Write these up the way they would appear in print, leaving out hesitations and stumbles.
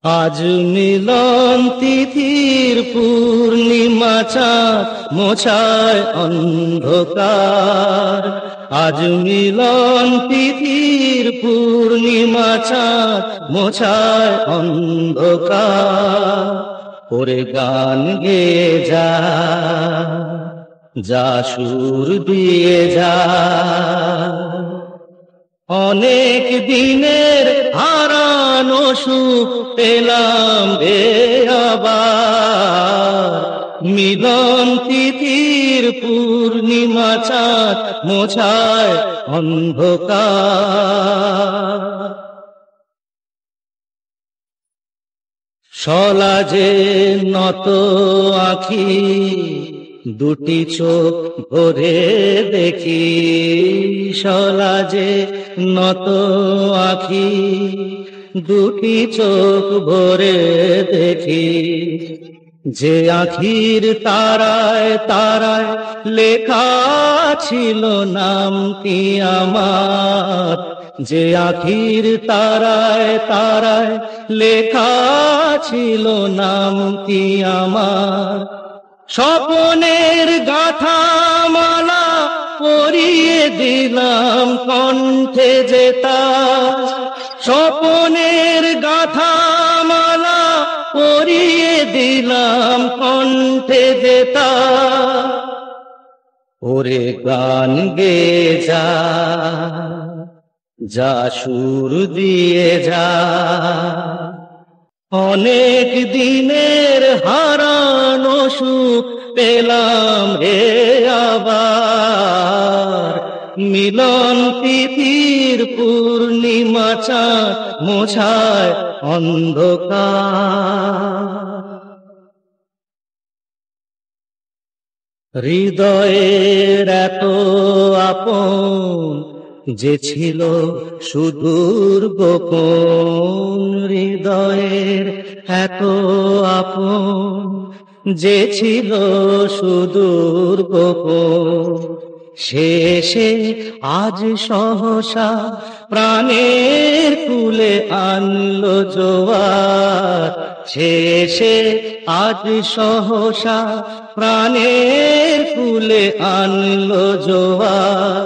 আজ মিলন তিথির পূর্ণিমা চাঁদ মোছায় অন্ধকার। আজ মিলন তিথির পূর্ণিমা চাঁদ মোছায় অন্ধকার। ওরে গান গেয়ে যা, যা সুর দিয়ে যা, অনেক দিনের হারানো সুখ পেলাম রে আবার। মিলন তিথির পূর্ণিমা চাঁদ মোছায় অন্ধকার। সলাজে নত আঁখি, দুটি চোখ ভরে দেখি। সলাজে নত আঁখি, দুটি চোখ ভরে দেখি। যে আঁখির তারায় তারায় লেখা ছিল নামটি আমার। যে আঁখির তারায় তারায় লেখা ছিল নামটি আমার। স্বপনের গাথা মালা পরিয়ে দিলাম কণ্ঠে যে তার। স্বপনের গাথা মালা পরিয়ে দিলাম কণ্ঠে যে তার। ওরে গান গেয়ে যা, যা সুর দিয়ে যা, অনেক দিনের হারানো সুখ পেলাম হে আবার। মিলন তিথির পূর্ণিমা চাঁদ মোছায় অন্ধকার। হৃদয়ের এত আপন যে ছিল সুদূর গোপন। হৃদয়ের এত আপন যে ছিল সুদূর গোপন। শেষে আজ সহসা প্রাণের কুলে আনলো জোয়ার। শেষে আজ সহসা প্রাণের কুলে আনলো জোয়ার।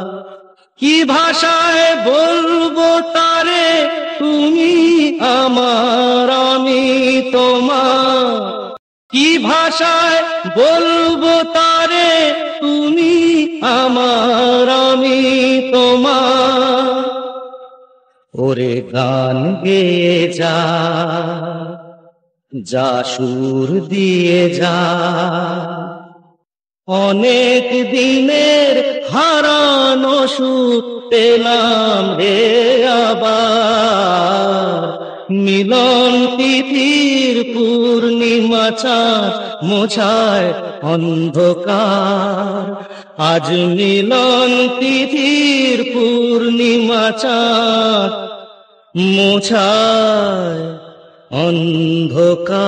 কি ভাষায় বলবো তারে, তুমি আমার আমি তোমার। কি ভাষায় বলবো তারে, তুমি আমার আমি তোমার। ওরে গান গেয়ে যা, যা সুর দিয়ে যা, অনেক দিনের হারানো সুখ পেলাম রে আবার। মিলন তিথির পূর্ণিমা চাঁদ মোছায় অন্ধকার। আজ মিলন তিথির পূর্ণিমা চাঁদ মোছায় অন্ধকার।